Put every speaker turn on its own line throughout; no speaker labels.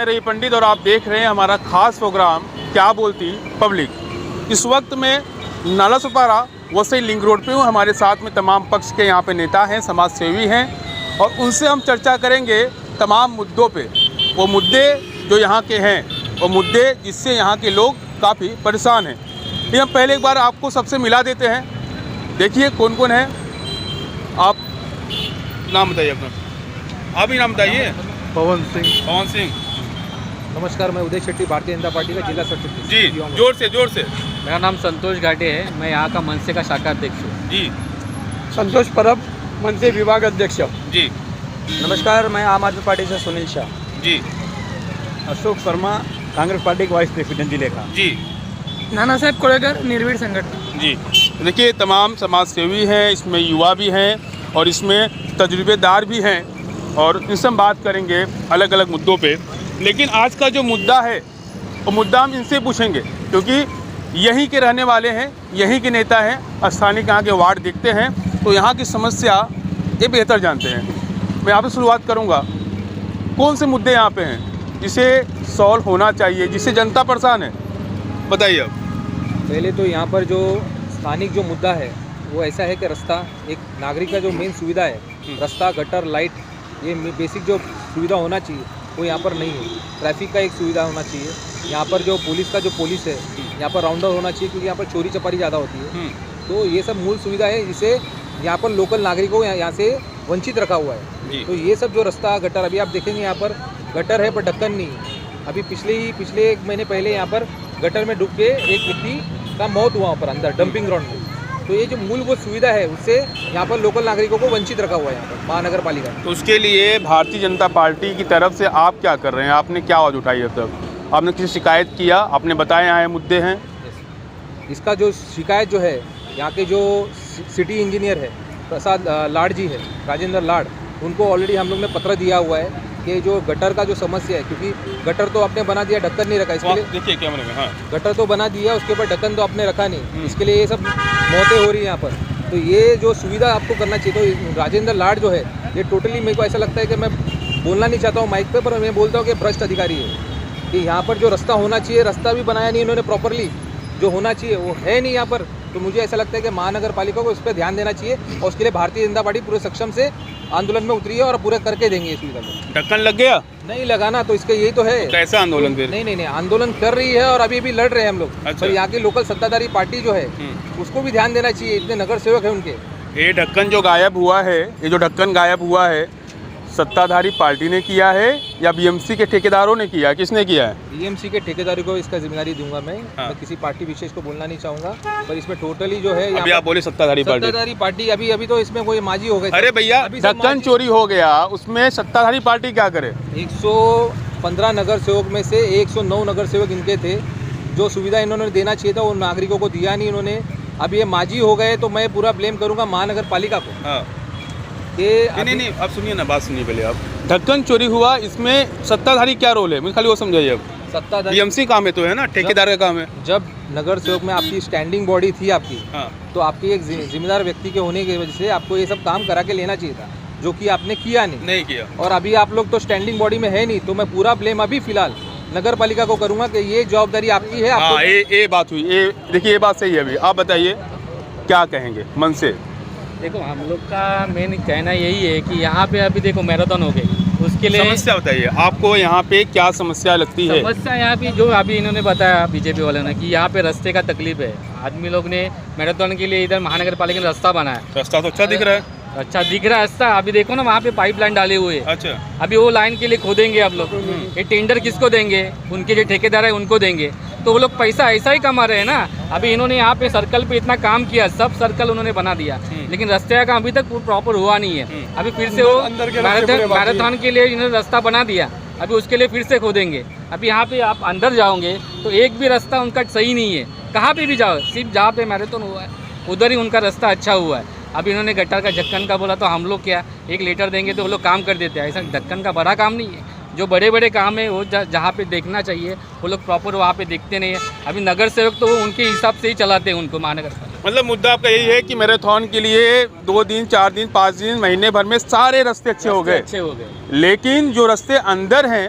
रही पंडित और आप देख रहे हैं हमारा खास प्रोग्राम क्या बोलती पब्लिक। इस वक्त में नाला सुपारा वसई लिंक रोड पे हूँ। हमारे साथ में तमाम पक्ष के यहाँ पे नेता हैं, समाज सेवी हैं और उनसे हम चर्चा करेंगे तमाम मुद्दों पे। वो मुद्दे जो यहाँ के हैं, वो मुद्दे जिससे यहाँ के लोग काफ़ी परेशान हैं। ये हम पहले एक बार आपको सबसे मिला देते हैं। देखिए कौन कौन है। आप नाम बताइए अपना। आप ही नाम बताइए।
पवन सिंह।
पवन सिंह।
नमस्कार, मैं उदय शेट्टी, भारतीय जनता पार्टी का जिला सचिव।
जी, जोर से जोर से।
मेरा नाम संतोष घाटे है, मैं यहाँ का मनसे का शाखा अध्यक्ष हूँ।
जी।
संतोष परब, मनसे विभाग अध्यक्ष।
जी।
नमस्कार, मैं आम आदमी पार्टी से सुनील शाह।
जी।
अशोक शर्मा, कांग्रेस पार्टी के वाइस प्रेसिडेंट जिले का।
जी।
नाना साहब कोलेकर, निर्भीड़ संगठन।
जी। देखिए तमाम समाज सेवी हैं, इसमें युवा भी हैं और इसमें तजुर्बेदार भी हैं और इनसे हम बात करेंगे अलग अलग मुद्दों पे। लेकिन आज का जो मुद्दा है वो मुद्दा हम इनसे पूछेंगे क्योंकि यहीं के रहने वाले हैं, यहीं के नेता हैं, स्थानीय यहाँ के वार्ड देखते हैं तो यहाँ की समस्या ये बेहतर जानते हैं। मैं आपसे शुरुआत करूँगा, कौन से मुद्दे यहाँ पे हैं जिसे सॉल्व होना चाहिए, जिससे जनता परेशान है, बताइए अब।
पहले तो यहाँ पर जो स्थानिक जो मुद्दा है वो ऐसा है कि रास्ता, एक नागरिक का जो मेन सुविधा है, रास्ता, गटर, लाइट, ये बेसिक जो सुविधा होना चाहिए वो यहाँ पर नहीं है। ट्रैफिक का एक सुविधा होना चाहिए। यहाँ पर जो पुलिस का जो पुलिस है, यहाँ पर राउंडर होना चाहिए क्योंकि यहाँ पर चोरी चपारी ज़्यादा होती है। तो ये सब मूल सुविधा है जिसे यहाँ पर लोकल नागरिकों को यहाँ से वंचित रखा हुआ है। तो ये सब जो रास्ता, गटर, अभी आप देखेंगे यहाँ पर गटर है पर ढक्कन नहीं है। अभी पिछले 1 महीने पहले यहाँ पर गटर में डूब के एक व्यक्ति का मौत हुआ वहाँ पर अंदर डंपिंग ग्राउंड में। तो ये जो मूलभूत सुविधा है उससे यहाँ पर लोकल नागरिकों को वंचित रखा हुआ है यहाँ पर महानगर पालिका।
तो उसके लिए भारतीय जनता पार्टी की तरफ से आप क्या कर रहे हैं? आपने क्या आवाज़ उठाई अब तक? आपने किसी शिकायत किया? आपने बताया यहाँ मुद्दे हैं।
इसका जो शिकायत जो है, यहाँ के जो सिटी इंजीनियर है प्रसाद लाड जी है, राजेंद्र लाड, उनको ऑलरेडी हम लोग ने पत्र दिया हुआ है कि जो गटर का जो समस्या है, क्योंकि गटर तो आपने बना दिया, ढक्कन नहीं रखा, इसके लिए
देखिए कैमरे में। हाँ,
गटर तो बना दिया, उसके ऊपर ढक्कन तो आपने रखा नहीं, इसके लिए ये सब मौतें हो रही है यहाँ पर। तो ये जो सुविधा आपको करना चाहिए। तो राजेंद्र लाड जो है ये टोटली, मेरे को ऐसा लगता है कि मैं बोलना नहीं चाहता हूँ माइक पे, पर मैं बोलता हूँ कि भ्रष्ट अधिकारी है कि यहाँ पर जो रास्ता होना चाहिए, रास्ता भी बनाया नहीं इन्होंने प्रॉपरली, जो होना चाहिए वो है नहीं यहाँ पर। तो मुझे ऐसा लगता है कि महानगर पालिका को इस पर ध्यान देना चाहिए और उसके लिए भारतीय जनता पार्टी पूरे सक्षम से आंदोलन में उतरी है और पूरे करके देंगे इस सुविधा को।
ढक्कन लग गया
नहीं लगाना तो इसका यही तो है।
कैसा आंदोलन फिर?
नहीं, आंदोलन कर रही है और अभी भी लड़ रहे हैं हम लोग।
अच्छा।
पर यहाँ की लोकल सत्ताधारी पार्टी जो है उसको भी ध्यान देना चाहिए, इतने नगर सेवक है उनके।
ये ढक्कन जो गायब हुआ है, ये जो ढक्कन गायब हुआ है, सत्ताधारी पार्टी ने किया है या बीएमसी के ठेकेदारों ने किया? किसने किया है?
बीएमसी के ठेकेदारों को इसका जिम्मेदारी दूंगा मैं।
हाँ।
मैं किसी पार्टी विशेष को बोलना नहीं चाहूंगा, पर इसमें टोटली जो है
अभी आप बोले सत्ताधारी
पार्टी अभी तो इसमें कोई माजी हो गए।
अरे भैया, ढक्कन चोरी हो गया, उसमें सत्ताधारी पार्टी क्या करे?
115 नगर सेवक में से 109 नगर सेवक इनके थे। जो सुविधा इन्होंने देना चाहिए था वो नागरिकों को दिया नहीं इन्होंने। अब ये माजी हो गए तो मैं पूरा ब्लेम करूंगा महानगर पालिका को।
हाँ। नहीं, आप सुनिए ना, बात सुनिए पहले आप। ढक्कन चोरी हुआ, इसमें सत्ताधारी क्या रोल है? मुझे खाली वो समझाइए। अब
सत्ताधारी
बीएमसी काम है तो है ना, ठेकेदार का काम है।
जब नगर सेवक में आपकी स्टैंडिंग बॉडी थी आपकी,
हाँ।
तो आपकी एक जिम्मेदार व्यक्ति के होने की वजह से आपको ये सब काम करा के लेना चाहिए था, जो कि आपने किया नहीं
किया।
और अभी आप लोग तो स्टैंडिंग बॉडी में है नहीं, तो मैं पूरा ब्लेम अभी फिलहाल नगर पालिका को करूंगा कि ये जवाबदारी आपकी है।
हाँ, ये बात हुई। ये देखिए, ये बात सही है। अभी आप बताइए क्या कहेंगे मन से?
देखो, हम लोग का मेन कहना यही है कि यहाँ पे अभी देखो मैराथन हो गई, उसके लिए
समस्या बताइए, आपको यहाँ पे क्या समस्या लगती है?
समस्या यहाँ पे जो अभी इन्होंने बताया बीजेपी वाले ने कि यहाँ पे रास्ते का तकलीफ है। आदमी लोग ने मैराथन के लिए इधर महानगर पालिका ने रास्ता बनाया,
रास्ता तो अच्छा दिख रहा है।
अच्छा दिख रहा है रास्ता। अभी देखो ना, वहाँ पे पाइपलाइन डाले हुए हैं।
अच्छा।
अभी वो लाइन के लिए खोदेंगे आप लोग, ये टेंडर किसको देंगे? उनके जो ठेकेदार है उनको देंगे। तो वो लोग पैसा ऐसा ही कमा रहे हैं ना। अभी इन्होंने यहाँ पे सर्कल पे इतना काम किया, सब सर्कल उन्होंने बना दिया, लेकिन रास्ते का काम अभी तक प्रॉपर हुआ नहीं है। अभी फिर से वो मैराथन के लिए इन्होंने रास्ता बना दिया, अभी उसके लिए फिर से खोदेंगे। अभी यहाँ पे आप अंदर जाओगे तो एक भी रास्ता उनका सही नहीं है। कहाँ पे भी जाओ, सिर्फ जहाँ पे मैराथन हुआ है उधर ही उनका रास्ता अच्छा हुआ है। अभी इन्होंने गटर का ढक्कन का बोला तो हम लोग क्या एक लेटर देंगे तो वो लोग काम कर देते हैं। ऐसा ढक्कन का बड़ा काम नहीं है। जो बड़े बड़े काम है वो जहाँ पे देखना चाहिए वो लोग प्रॉपर वहाँ पे देखते नहीं है। अभी नगर सेवक तो वो उनके हिसाब से ही चलाते हैं उनको महानगर।
मतलब मुद्दा आपका यही है कि मैराथन के लिए 2 दिन, 4 दिन, 5 दिन, महीने भर में सारे रास्ते अच्छे हो गए,
लेकिन
लेकिन जो रास्ते अंदर हैं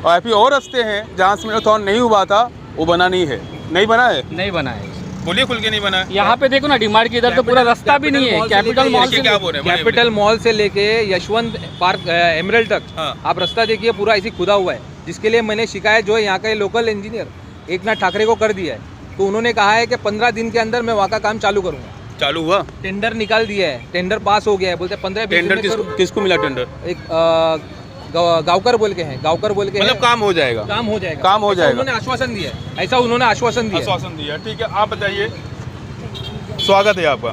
और ऐसे और रास्ते हैं जहाँ से मैराथन नहीं हुआ था, वो बना नहीं है। नहीं बना है,
नहीं बना है।
बोलिए खुल के नहीं बना है।
यहाँ पे देखो ना, डिमार्ट के इधर तो पूरा रास्ता भी नहीं है। कैपिटल मॉल से
क्या बोल रहे हैं?
कैपिटल मॉल से लेके यशवंत पार्क एमरल्ड तक
हाँ।
आप रास्ता देखिए, पूरा ऐसे खुदा हुआ है, जिसके लिए मैंने शिकायत जो है यहाँ का लोकल इंजीनियर एकनाथ ठाकरे को कर दिया है। तो उन्होंने कहा है कि 15 दिन के अंदर मैं वहाँ का काम चालू करूँगा।
चालू हुआ?
टेंडर निकाल दिया है, टेंडर पास हो गया है, बोलते 15-20 दिन
टेंडर
में
किसको मिला? टेंडर
एक गावकर बोल के हैं, गावकर बोल के
मतलब
हैं।
काम हो जाएगा,
काम हो जाएगा,
काम हो
ऐसा
जाएगा।
उन्होंने आश्वासन दिया है, ऐसा उन्होंने आश्वासन दिया है।
आश्वासन दिया। ठीक है, आप बताइए। स्वागत है आपका।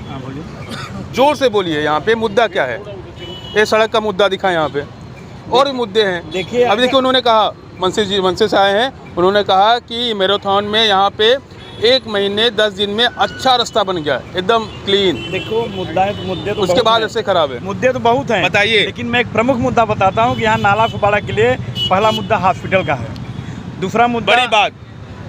जोर से बोलिए। यहाँ पे मुद्दा क्या है? ये सड़क का मुद्दा दिखा यहाँ पे, और भी मुद्दे हैं।
देखिए
अभी देखिए, उन्होंने कहा, मनसे से आए हैं, उन्होंने कहा कि मैराथन में यहाँ पे 1 महीने 10 दिन में अच्छा रास्ता बन गया, एकदम क्लीन।
देखो मुद्दे तो
उसके
बहुत
बाद
हैं।
ऐसे खराब है।
मुद्दे तो बहुत हैं,
बताइए।
लेकिन मैं एक प्रमुख मुद्दा बताता हूँ कि यहाँ नाला फुबाड़ा के लिए पहला मुद्दा हॉस्पिटल का है। दूसरा मुद्दा,
बड़ी बात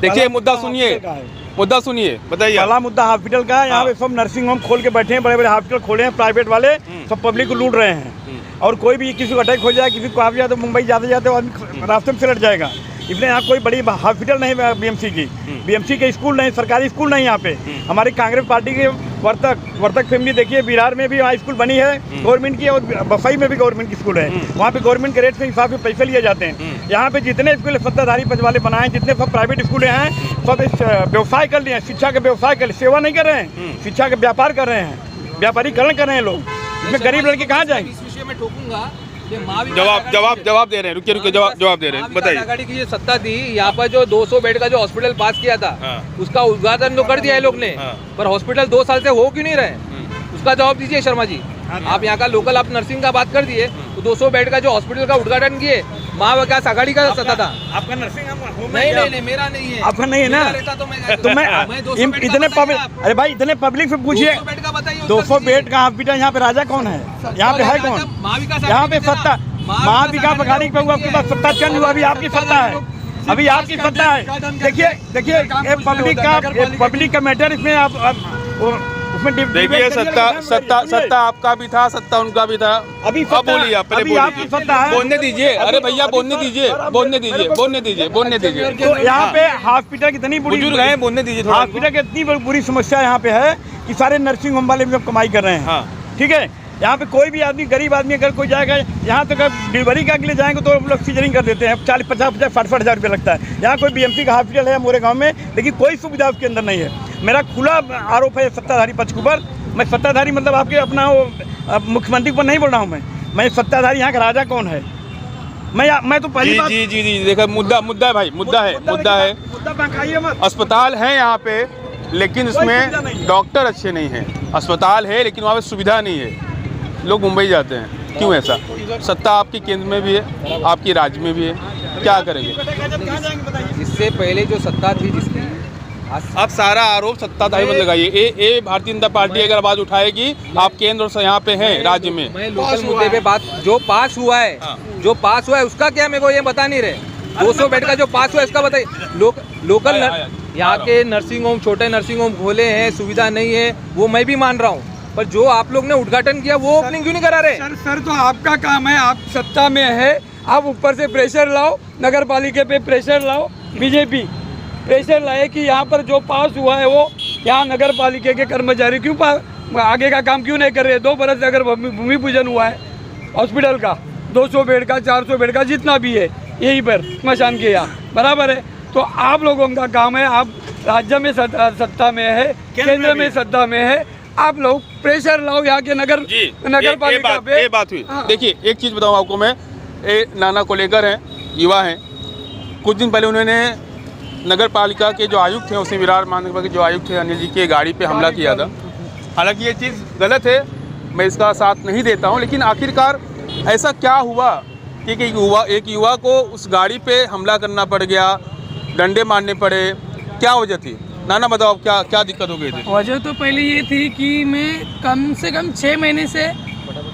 देखिए, मुद्दा सुनिए,
हॉस्पिटल का है।
मुद्दा सुनिए, बताइए।
पहला मुद्दा हॉस्पिटल का है। यहाँ पे सब नर्सिंग होम खोल के बैठे हैं, बड़े बड़े हॉस्पिटल खोले हैं, प्राइवेट वाले सब पब्लिक को लूट रहे हैं। और कोई भी किसी को अटैक हो जाए, किसी को आप जाए तो मुंबई जाते जाते आदमी रास्ते में से लट जाएगा। इसलिए यहाँ कोई बड़ी हॉस्पिटल नहीं है बीएमसी की, बीएमसी के स्कूल नहीं, सरकारी स्कूल नहीं यहाँ पे। हमारी कांग्रेस पार्टी के वर्तक फैमिली देखिए, बिहार में भी वहाँ स्कूल बनी है गवर्नमेंट की, और बफई में भी गवर्नमेंट की स्कूल है। वहाँ पे गवर्नमेंट के रेट के हिसाब से पैसे लिए जाते हैं। यहाँ पे जितने स्कूल सत्ताधारी पद वाले बनाए, जितने सब प्राइवेट स्कूल हैं, सब व्यवसाय कर लिए हैं, शिक्षा का व्यवसाय कर, सेवा नहीं कर रहे हैं, शिक्षा का व्यापार कर रहे हैं, व्यापारीकरण कर रहे हैं लोग। इसमें गरीब लड़के कहाँ जाएंगे?
इस विषय में ठोकूंगा।
जवाब दे रहे हैं, रुकिए, जवाब दे रहे हैं, बताइए।
आघाड़ी की जो सत्ता थी, यहाँ पर जो 200 बेड का जो हॉस्पिटल पास किया था, उसका उद्घाटन तो कर दिया है लोग ने, पर हॉस्पिटल 2 साल से हो क्यों नहीं रहे? उसका जवाब दीजिए शर्मा जी। आप यहाँ का लोकल, आप नर्सिंग का बात कर दिए, तो 200 बेड का जो हॉस्पिटल का उद्घाटन किए, महाविकास आघाड़ी का सत्ता था।
आपका नर्सिंग होम
नहीं, मेरा नहीं है।
आपका नहीं है ना? तो मैं इतने पब्लिक, अरे भाई इतने पब्लिक से पूछिए, 200 बेड का हॉस्पिटल यहाँ पे राजा कौन है? यहाँ पे है कौन? यहाँ पे सत्ता महाविकास आघाड़ी पे हुआ, आपके पास सत्ता चंद हुआ, अभी आपकी सत्ता है, अभी आपकी सत्ता है। देखिए ये पब्लिक का मैटर, इसमें आप उसमें
देखिए, सत्ता आपका भी था, सत्ता उनका भी था।
अभी
बोलिए, आप पहले
आपकी सत्ता है।
बोलने दीजिए। अरे भैया, बोलने दीजिए।
तो यहाँ पे हॉस्पिटल कितनी
बुजुर्ग हैं, बोलने दीजिए थोड़ा।
हॉस्पिटल की इतनी बुरी समस्या यहाँ पे है कि सारे नर्सिंग होम वाले भी अब कमाई कर रहे हैं। ठीक है, यहाँ पे कोई भी आदमी, गरीब आदमी अगर कोई जाएगा यहाँ तक, डिलीवरी का के लिए जाएंगे तो लोग सीजरिंग कर देते हैं, 40-50-50 60 हज़ार रुपये लगता है। यहाँ कोई बीएमसी का हॉस्पिटल है मोरे गांव में, लेकिन कोई सुविधा उसके अंदर नहीं है। मेरा खुला आरोप है सत्ताधारी पक्ष के ऊपर। मैं सत्ताधारी मतलब आपके अपना मुख्यमंत्री पर नहीं बोल रहा हूँ, मैं सत्ताधारी यहाँ का राजा कौन है? मैं तो पहली बात
जी देखा, मुद्दा है भाई, मुद्दा है। अस्पताल है यहाँ पे, लेकिन इसमें डॉक्टर अच्छे नहीं हैं। अस्पताल है लेकिन वहाँ पे सुविधा नहीं है, लोग मुंबई जाते हैं। क्यों ऐसा? सत्ता आपकी केंद्र में भी है, आपकी राज्य में भी है, क्या करेंगे?
इससे पहले जो सत्ता थी जिसकी,
आप सारा आरोप सत्ताधारी पर लगाइए। भारतीय जनता पार्टी अगर आवाज उठाएगी, आप केंद्र और यहाँ पे हैं, राज्य में।
मैं लोकल मुद्दे पे बात, जो पास हुआ है उसका क्या मेरे को ये बता नहीं रहे। 200 बेड का जो पास हुआ है इसका बताइए। लोकल यहाँ के नर्सिंग होम, छोटे नर्सिंग होम खोले हैं, सुविधा नहीं है, वो मैं भी मान रहा हूँ, पर जो आप लोग ने उद्घाटन किया वो ओपनिंग क्यों नहीं करा रहे?
सर तो आपका काम है, आप सत्ता में है, आप ऊपर से प्रेशर लाओ, नगर पालिका पे प्रेशर लाओ, बीजेपी प्रेशर लाए कि यहाँ पर जो पास हुआ है वो यहाँ नगर पालिका के कर्मचारी क्यों आगे का काम क्यों नहीं कर रहे? 2 बरस से अगर भूमि पूजन हुआ है हॉस्पिटल का, 200 बेड का, 400 बेड का, जितना भी है, यहीं पर स्मशान के यहाँ बराबर है। तो आप लोगों का काम है, आप राज्य में सत्ता में है, केंद्र में सत्ता में है, आप लोग प्रेशर लाओ यहाँ के नगर पालिका पे।
ये बात हुई। देखिए, एक चीज़ बताऊँ आपको मैं, नाना कोलेकर हैं, युवा हैं। कुछ दिन पहले उन्होंने नगर पालिका के जो आयुक्त थे, उसने विरार महानगर के जो आयुक्त थे अनिल जी की गाड़ी पे हमला किया था। हालांकि ये चीज़ गलत है, मैं इसका साथ नहीं देता हूँ, लेकिन आखिरकार ऐसा क्या हुआ कि एक युवा को उस गाड़ी पे हमला करना पड़ गया, डंडे मारने पड़े, क्या वजह थी? नाना बताओ, क्या दिक्कत हो गई थी?
वजह तो पहले ये थी कि मैं कम से कम 6 महीने से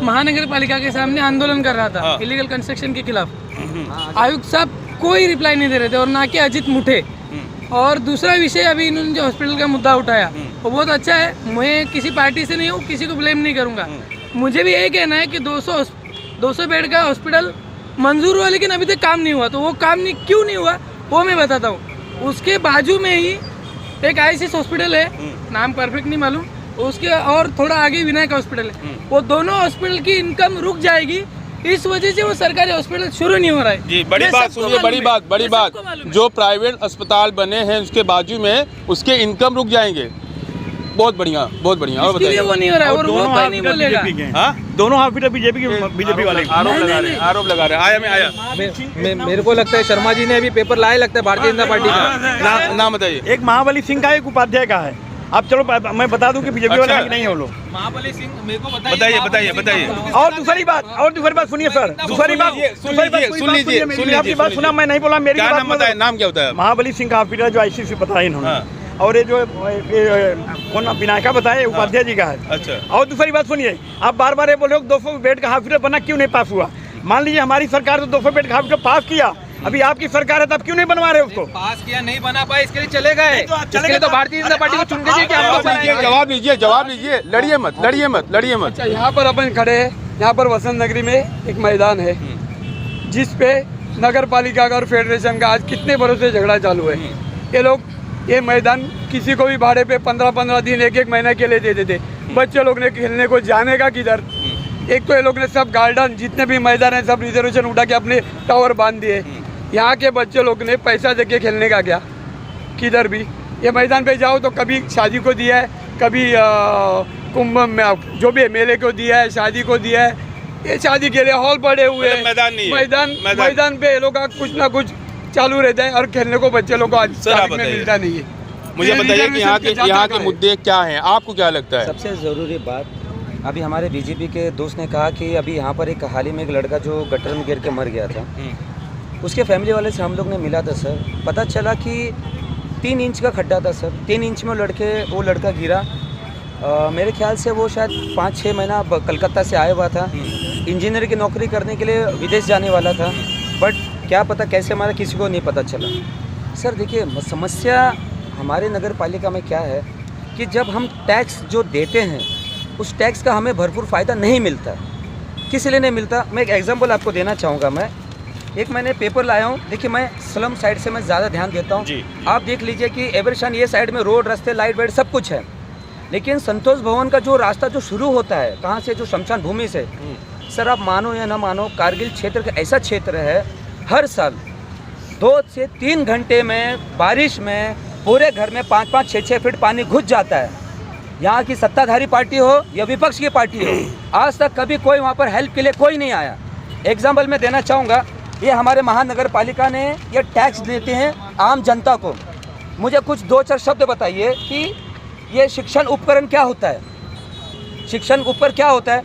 महानगर पालिका के सामने आंदोलन कर रहा था इलीगल कंस्ट्रक्शन के खिलाफ। आयुक्त साहब कोई रिप्लाई नहीं दे रहे थे, और ना कि अजित मुठे। और दूसरा विषय, अभी इन्होंने जो हॉस्पिटल का मुद्दा उठाया वो बहुत अच्छा है। मैं किसी पार्टी से नहीं हूँ, किसी को ब्लेम नहीं करूँगा। मुझे भी यही कहना है कि 200 बेड का हॉस्पिटल
मंजूर हुआ लेकिन अभी तक काम नहीं हुआ। तो वो काम नहीं क्यों नहीं हुआ वो मैं बताता हूँ। उसके बाजू में ही एक आईसीएस हॉस्पिटल है, नाम परफेक्ट नहीं मालूम, उसके और थोड़ा आगे विनायक हॉस्पिटल है। वो दोनों हॉस्पिटल की इनकम रुक जाएगी, इस वजह से वो सरकारी हॉस्पिटल शुरू नहीं हो रहा है।
जी, बड़ी बात सुनिए, बड़ी बात जो प्राइवेट अस्पताल बने हैं उसके बाजू में उसके इनकम रुक जाएंगे। बहुत बढ़िया और बताइए।
वो नहीं हो रहा है और वो कोई नहीं बोलेगा।
दोनों हॉस्पिटल बीजेपी वाले
आरोप लगा रहे आया
मेरे को लगता है शर्मा जी ने अभी पेपर लाया, लगता है भारतीय जनता पार्टी का।
नाम बताइए।
एक महाबली सिंह का, एक उपाध्याय का है। अब चलो मैं बता दूं कि बीजेपी वाले नहीं है वो लोग।
महाबली सिंह मेरे को
बताइए।
और दूसरी बात सुनिए सर, दूसरी बात
सुन लीजिए।
आपकी बात सुना, मैं नहीं बोला, मेरी
क्या
बात
नाम बताइए, नाम क्या होता है?
महाबली सिंह का हॉस्पिटल जो आईसीसी बताया इन्होंने, और ये जो कौन विनायका बताए उपाध्याय जी का है।
अच्छा।
और दूसरी बात सुनिए, आप बार बार ये बोले हो 200 बेड का हॉस्पिटल बना, क्यों नहीं पास हुआ? मान लीजिए हमारी सरकार तो 200 बेड का हॉस्पिटल पास किया, अभी आपकी सरकार है, तब क्यों नहीं बनवा रहे उसको?
पास किया, नहीं बना पाए, इसके लिए चले गए। इसके लिए तो भारतीय जनता पार्टी को चुन के
जवाब लीजिए, लड़िए मत।
अच्छा, यहाँ पर अपन खड़े हैं, यहाँ पर वसंत नगरी में एक मैदान है जिस पे नगर पालिका और फेडरेशन का आज कितने बरसों से झगड़ा चालू है। ये लोग ये मैदान किसी को भी भाड़े पे 15-15 दिन, एक महीने के लिए दे देते। बच्चे लोग ने खेलने को जाने का किधर? एक तो ये लोग ने सब गार्डन जितने भी मैदान है सब रिजर्वेशन उठा के अपने टावर बांध दिए। यहाँ के बच्चे लोग ने पैसा देके खेलने का क्या? किधर भी ये मैदान पे जाओ तो कभी शादी को दिया है, कभी कुंभ में जो भी मेले को दिया है, शादी को दिया है। ये शादी के लिए हॉल पड़े हुए हैं, मैदान पे ये लोग का कुछ ना कुछ चालू रहता है और खेलने को बच्चे लोग को आज में मिलता नहीं है।
मुझे बताइए कि यहाँ के मुद्दे क्या हैं, आपको क्या लगता है?
सबसे ज़रूरी बात, अभी हमारे बीजेपी के दोस्त ने कहा कि अभी यहाँ पर एक हाल ही में एक लड़का जो गटर में गिर के मर गया था, उसके फैमिली वाले से हम लोग ने मिला था सर। पता चला कि 3 इंच का खड्डा था सर, 3 इंच में वो लड़का गिरा। मेरे ख्याल से वो शायद 5-6 महीना कलकत्ता से आया हुआ था, इंजीनियर की नौकरी करने के लिए विदेश जाने वाला था, बट क्या पता कैसे हमारा किसी को नहीं पता चला। सर देखिए, समस्या हमारे नगर पालिका में क्या है कि जब हम टैक्स जो देते हैं उस टैक्स का हमें भरपूर फ़ायदा नहीं मिलता। किस लिए नहीं मिलता? मैं एक एग्जांपल आपको देना चाहूँगा। मैंने पेपर लाया हूँ, देखिए मैं स्लम साइड से मैं ज़्यादा ध्यान देता हूँ। आप देख लीजिए कि एवरेशन ये साइड में रोड, रास्ते, लाइट वाइट सब कुछ है, लेकिन संतोष भवन का जो रास्ता जो शुरू होता है कहाँ से, जो शमशान भूमि से, सर आप मानो या ना मानो, कारगिल क्षेत्र का ऐसा क्षेत्र है, हर साल 2 से 3 घंटे में बारिश में पूरे घर में 5-5, 6-6 फीट पानी घुस जाता है। यहाँ की सत्ताधारी पार्टी हो या विपक्ष की पार्टी हो, आज तक कभी कोई वहाँ पर हेल्प के लिए कोई नहीं आया। एग्जाम्पल मैं देना चाहूँगा, ये हमारे महानगर पालिका ने ये टैक्स देते हैं आम जनता को। मुझे कुछ 2-4 शब्द बताइए कि ये शिक्षण उपकरण क्या होता है, शिक्षण उपकरण क्या होता है,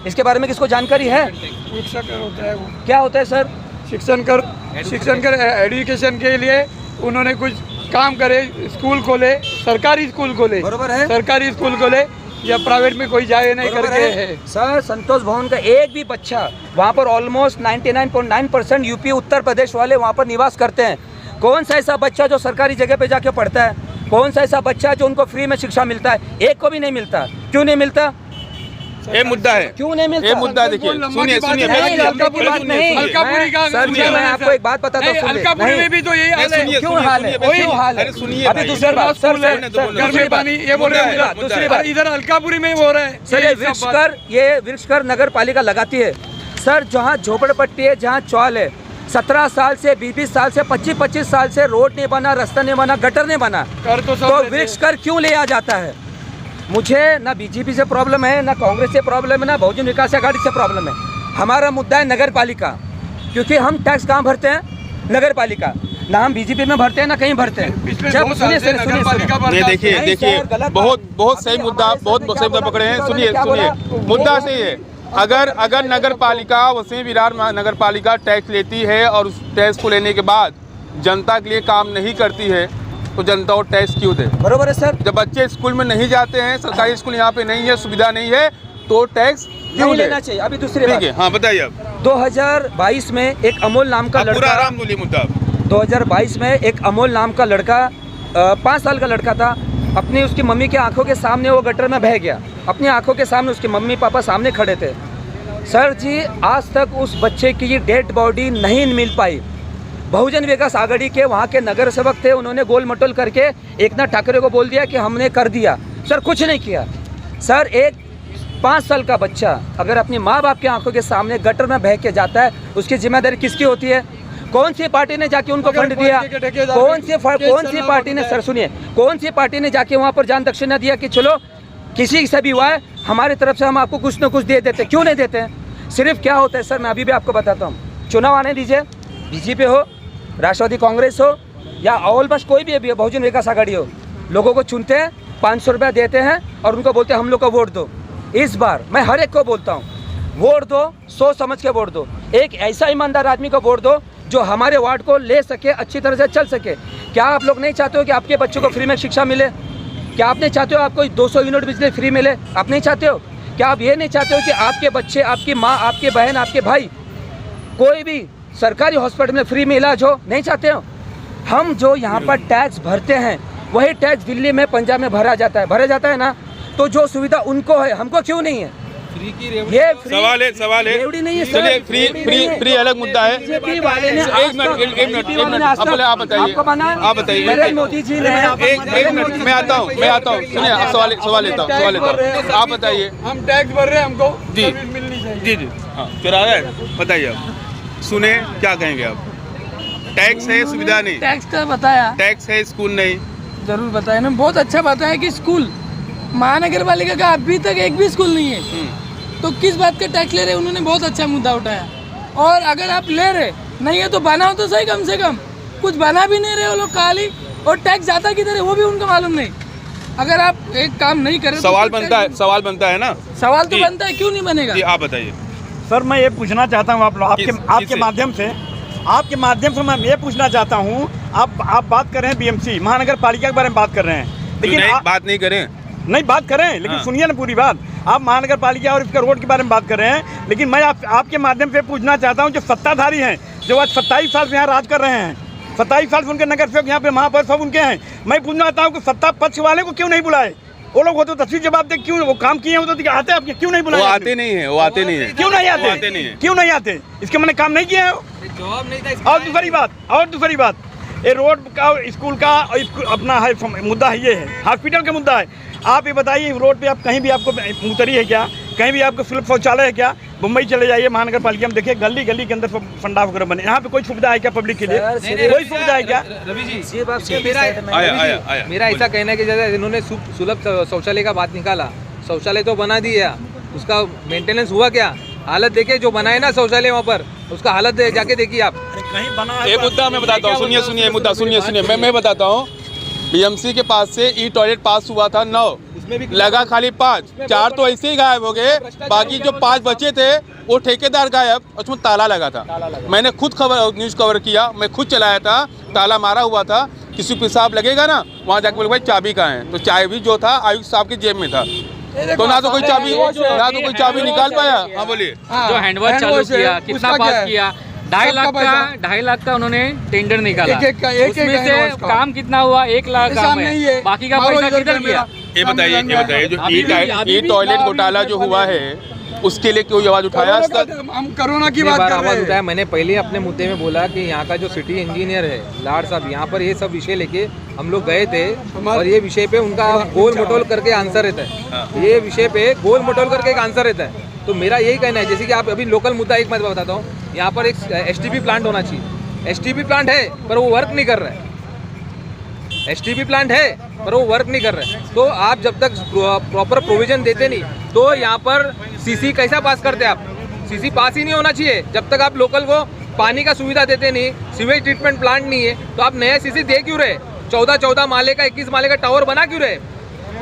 इसके बारे में किसको जानकारी है?
होता है वो
क्या होता है सर?
शिक्षण कर एजुकेशन के लिए उन्होंने कुछ काम करे, स्कूल खोले, सरकारी स्कूल खोले,
बरोबर है,
सरकारी स्कूल खोले या प्राइवेट में कोई जाए नहीं करके है।
सर संतोष भवन का एक भी बच्चा वहाँ पर ऑलमोस्ट 99.9% यूपी उत्तर प्रदेश वाले वहाँ पर निवास करते हैं। कौन सा ऐसा बच्चा जो सरकारी जगह पे जाके पढ़ता है? कौन सा ऐसा बच्चा जो उनको फ्री में शिक्षा मिलता है? एक को भी नहीं मिलता। क्यों नहीं मिलता?
ये मुद्दा है,
क्यों नहीं मिलता?
ये मुद्दा देखिए, सुनिए
अलकापुरी का
सर जी, मैं आपको एक बात बताता हूँ,
अलकापुरी में भी तो यही हाल है।
क्यों हाल है? क्यों हाल है? अभी दूसरी बात सर,
घर में पानी, ये बोल रहे हैं दूसरी बात, इधर अलकापुरी में हो रहा है
सर। ये वृक्षकर नगर पालिका लगाती है सर, जहाँ झोपड़पट्टी है, जहाँ चौल है, 17 साल से 20 साल से 25 साल से रोड नहीं बना, रास्ता नहीं बना, गटर नहीं बना, तो वृक्षकर क्यों ले आ जाता है? मुझे ना बीजेपी से प्रॉब्लम है, ना कांग्रेस से प्रॉब्लम है, ना बहुजन विकास आघाड़ी से प्रॉब्लम है। हमारा मुद्दा है नगर पालिका, क्योंकि हम टैक्स कहाँ भरते हैं? नगर पालिका। ना हम बीजेपी में भरते हैं ना कहीं भरते हैं। जब सुनिए
देखिए बहुत सही मुद्दा पकड़े हैं। सुनिए मुद्दा सही है। अगर नगर पालिका, वसीम विरार नगर पालिका टैक्स लेती है और उस टैक्स को लेने के बाद जनता के लिए काम नहीं करती है, तो जनता को टैक्स क्यों दे?
बरोबर है सर।
जब बच्चे स्कूल में नहीं जाते हैं, सरकारी स्कूल यहाँ पे नहीं है, सुविधा नहीं है, तो टैक्स क्यों
लेना चाहिए? अभी दूसरी बात,
हाँ बताइए आप।
2022 में एक अमोल नाम का लड़का,
आराम बोलिए मुद्दा।
2022 में एक अमोल नाम का लड़का, 5 साल का लड़का था, अपनी उसकी मम्मी के आंखों के सामने वो गटर में बह गया। अपनी आंखों के सामने उसके मम्मी पापा सामने खड़े थे। सर जी आज तक उस बच्चे की डेड बॉडी नहीं मिल पाई। बहुजन विकास आघाड़ी के वहाँ के नगर सेवक थे, उन्होंने गोल मटोल करके एकनाथ ठाकरे को बोल दिया कि हमने कर दिया। सर कुछ नहीं किया। सर एक 5 साल का बच्चा अगर अपनी माँ बाप के आंखों के सामने गटर में बह के जाता है, उसकी जिम्मेदारी किसकी होती है? कौन सी पार्टी ने जाके उनको फंड दिया? कौन सी पार्टी ने, सर सुनिए, कौन सी पार्टी ने जाके वहाँ पर जान दक्षिणा दिया कि चलो किसी से भी हुआ है हमारी तरफ से हम आपको कुछ न कुछ दे देते? क्यों नहीं देते हैं? सिर्फ क्या होता है सर, मैं अभी भी आपको बताता हूँ, चुनाव आने दीजिए, बीजेपी हो, राष्ट्रवादी कांग्रेस हो या ऑल बस कोई भी है, बहुजन विकास आघाड़ी हो, लोगों को चुनते हैं, 500 रुपया देते हैं और उनको बोलते हैं हम लोग को वोट दो। इस बार मैं हर एक को बोलता हूँ, वोट दो, सोच समझ के वोट दो, एक ऐसा ईमानदार आदमी को वोट दो जो हमारे वार्ड को ले सके, अच्छी तरह से चल सके। क्या आप लोग नहीं चाहते हो कि आपके बच्चों को फ्री में शिक्षा मिले? क्या आप नहीं चाहते हो आपको 200 यूनिट बिजली फ्री मिले? आप नहीं चाहते हो? क्या आप ये नहीं चाहते हो कि आपके बच्चे, आपकी माँ, आपके बहन, आपके भाई कोई भी सरकारी हॉस्पिटल में फ्री में इलाज हो? नहीं चाहते हो? हम जो यहाँ पर टैक्स भरते हैं वही टैक्स दिल्ली में, पंजाब में भरा जाता है ना, तो जो सुविधा उनको है हमको क्यों नहीं है? ये
सवाल है
रेवड़ी नहीं है सर।
चलिए फ्री अलग मुद्दा है।
बीजेपी वाले ने
एक मिनट आप बताइए,
आपको बना है?
आप बताइए।
नरेंद्र मोदी जी ने
एक मिनट मैं आता हूँ सुनिए, सवाल लेता हूँ, आप बताइए।
हम टैक्स भर रहे हैं, हमको
जी।
सर्विस मिलनी चाहिए।
जी हाँ, किराया है, बताइए आप, सुने क्या कहेंगे आप? टैक्स है, सुविधा नहीं,
टैक्स का बताया,
टैक्स है, स्कूल नहीं।
जरूर बताया ना, बहुत अच्छा बताया कि स्कूल महानगर पालिका का अभी तक एक भी स्कूल नहीं है, तो किस बात का टैक्स ले रहे? उन्होंने बहुत अच्छा मुद्दा उठाया। और अगर आप ले रहे नहीं है तो बनाओ तो सही, कम से कम कुछ बना भी नहीं रहे वो लोग खाली, और टैक्स जाता किधर है वो भी उनको मालूम नहीं। अगर आप एक काम नहीं करें
सवाल
तो
बनता है, सवाल बनता है ना,
सवाल तो
जी।
बनता है, क्यों नहीं बनेगा?
जी आप बताइए।
सर मैं ये पूछना चाहता हूँ आपके माध्यम से मैं ये पूछना चाहता हूँ, आप बात कर रहे हैं बीएमसी महानगर पालिका के बारे में बात कर रहे हैं, लेकिन
बात नहीं करें,
नहीं बात करें, लेकिन
हाँ।
सुनिए ना पूरी बात। आप महानगर पालिका और इसके रोड के बारे में बात कर रहे हैं, लेकिन मैं आपके माध्यम से पूछना चाहता हूं, जो सत्ताधारी हैं, जो आज 27 साल से यहाँ राज कर रहे हैं, 27 साल से उनके नगर सेवक यहाँ पे महापौर सब उनके हैं, मैं पूछना चाहता हूँ कि सत्ता पक्ष वाले को क्यों नहीं बुलाए? वो लोग हो तो तस्वीर जवाब दे, क्यों वो काम किए हो तो आते आपके, क्यों नहीं बुलाए?
वो आते नहीं है,
क्यों नहीं आते? इसके मैंने काम नहीं किया है।
जवाब नहीं था।
और दूसरी बात, ये रोड का, स्कूल का अपना है मुद्दा है, ये है हॉस्पिटल का मुद्दा है। आप ये बताइए, रोड पे आप कहीं भी आपको मुतरी है क्या? कहीं भी आपको सुलभ शौचालय है क्या? मुंबई चले जाइए महानगर पालिका में, देखिए गली गली के अंदर फंडा वगैरह बने, यहाँ पे कोई सुविधा है क्या पब्लिक के लिए? कोई सुविधा है क्या?
रवि जी,
ये बात
आया।
मेरा ऐसा कहना है कि जैसे इन्होंने सुलभ शौचालय का बात निकाला, शौचालय तो बना दिया, उसका मेंटेनेंस हुआ क्या? हालत देखिए, जो बनाए ना शौचालय वहाँ पर, उसका हालत जाके देखिए आप।
कहीं बना
ये मुद्दा मैं बताता हूँ, सुनिए मुद्दा सुनिए, मैं बताता हूँ। बीएमसी के पास से ई टॉयलेट पास हुआ था 9, लगा खाली 5, 4 तो ऐसे ही गायब हो गए, बाकी जो 5 बचे थे वो ठेकेदार गायब, उसमें ताला लगा था। मैंने खुद न्यूज़ कवर किया, मैं खुद चलाया था, ताला मारा हुआ था। किसी को हिसाब लगेगा ना, वहाँ जाके बोले भाई चाबी कहाँ है, तो चाबी जो था आयुक्त साहब की जेब में था, तो ना तो कोई चाबी निकाल पाया। हाँ बोलिए।
जो हैंडवॉश चालू किया, कितना पास किया? 2.5 लाख का उन्होंने टेंडर निकाला, उसमें से काम कितना हुआ? 1 लाख काम है, बाकी का पैसा किधर गया?
ये बताइए जो ई टॉयलेट घोटाला जो हुआ है, उसके लिए कोई आवाज उठाया आज तक?
हम कोरोना की बात कर रहे
आवाज
हैं।
उठाया। मैंने पहले अपने मुद्दे में बोला कि यहाँ का जो सिटी इंजीनियर है लाड साहब, यहाँ पर ये सब विषय लेके हम लोग गए थे, और ये विषय पे उनका गोल मटोल करके आंसर रहता है, ये विषय पे गोल मटोल करके एक आंसर रहता है। तो मेरा यही कहना है, जैसे कि आप अभी लोकल मुद्दा एक मैं बताता हूँ, यहाँ पर एक STP प्लांट होना चाहिए। STP प्लांट है पर वो वर्क नहीं कर रहा है, STP प्लांट है पर वो वर्क नहीं कर रहा है। तो आप जब तक प्रॉपर प्रोविजन देते नहीं, तो यहाँ पर CC कैसा पास करते आप? CC पास ही नहीं होना चाहिए जब तक आप लोकल को पानी का सुविधा देते नहीं, सीवेज ट्रीटमेंट प्लांट नहीं है, तो आप नया CC दे क्यों रहे? 14 माले का 21 माले का टावर बना क्यों रहे?